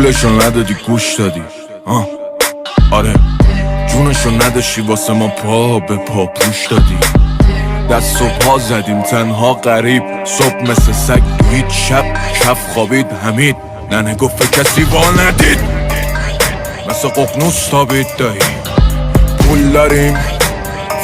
پولشو ندادی گوش دادی آره جونشو نداشتی واسه ما پا به پا پوش دادی دست و پا زدیم تنها غریب صبح مثل سگ هیچ شب کف خوابید حمید ننه گفت کسی وا ندید مثل ققنوس تابید دهی پول داریم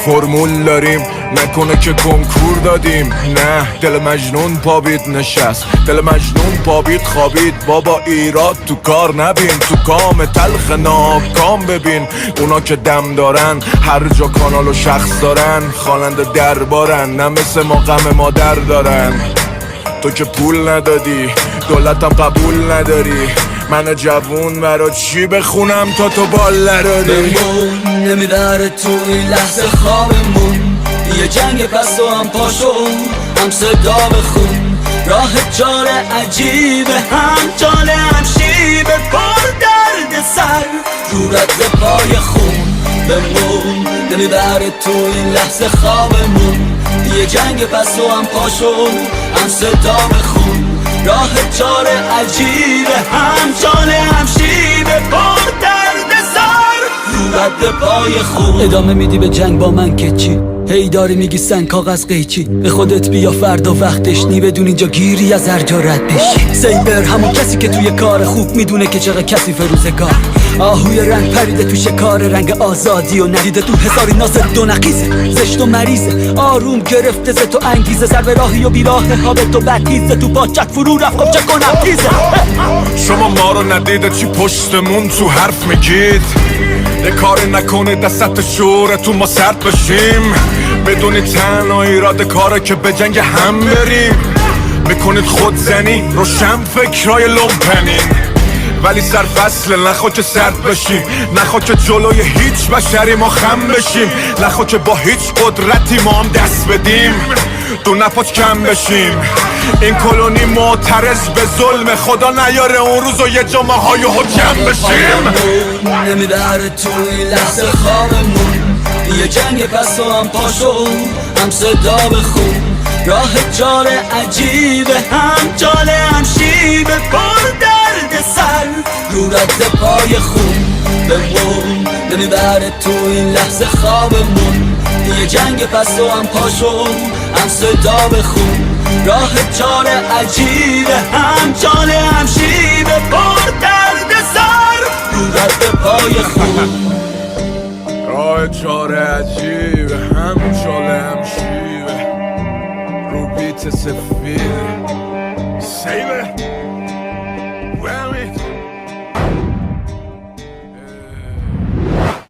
فرمول داریم نکنه که کنکور دادیم نه دل مجنون پابید نشست دل مجنون پابید خوابید بابا ایراد تو کار نبین تو کام تلخ ناکام ببین اونا که دم دارن هر جا کانال و شخص دارن خواننده دربارن نه مثل ما غم مادر دارن تو که پول ندادی دولتم قبول نداری من جوون برا چی بخونم تا تو بال نداری بمون نمیبره تو این لحظه خوابمون یه جنگ پس و هم پاشو هم صدا بخون راه جار عجیبه هم جاله هم شیبه پر درد سر رو رد پای خون بمون نمیبره تو این لحظه خوابمون یه جنگ پس و هم پاشو هم صدا بخون راه جار عجیبه هم جاله هم شیبه پر درد سر رو رد پای خون ادامه میدی به جنگ با من که چی هی داری میگی سنگ کاغذ قیچی به خودت بیا فردا وقتش نی بدون اینجا گیری از هر جا رد بشی سیبر همون کسی که توی کار خوب میدونه که چقدر کسی فروزگار آهوی رنگ پریده تو شکار رنگ آزادی و ندیده تو حساری ناصر دو نقیزه زشت و مریضه آروم گرفته ز تو انگیزه سر به راهی و بیراه ها به تو بدیزه تو پاچت فرو رفت چه کنم تیزه شما ما رو ندیده چی پشتمون تو حرف میگید یه کاری نکنه دستت شوره تو ما سرد بشیم بدونی تنها ایراد کاره که به جنگ هم بریم میکنید خودزنی روشن فکرای لومپنین ولی سر فصل نخوا که سرد بشیم نخوا که جلوی هیچ بشری ما خم بشیم نخوا که با هیچ قدرتی ما هم دست بدیم دو نپاچ کم بشیم این کلونی معترض به ظلم خدا نیاره اون روز و یه جامعه ها جمع بشیم نمیبره تو این لحظه خوابمون یه جنگ پس و هم پاشو هم صدا بخون راه جار عجیبه هم جاله هم شیبه پر درد سر رو رد پای خون بمون نمیبره تو این لحظه خوابمون یه جنگ پس و هم پاشو هم صدا بخون راه جار عجیبه هم جاله هم شیبه پر درد سر رو رد پای خون راه جار عجیبه هم جاله هم شیبه رو بیت سفید سیبه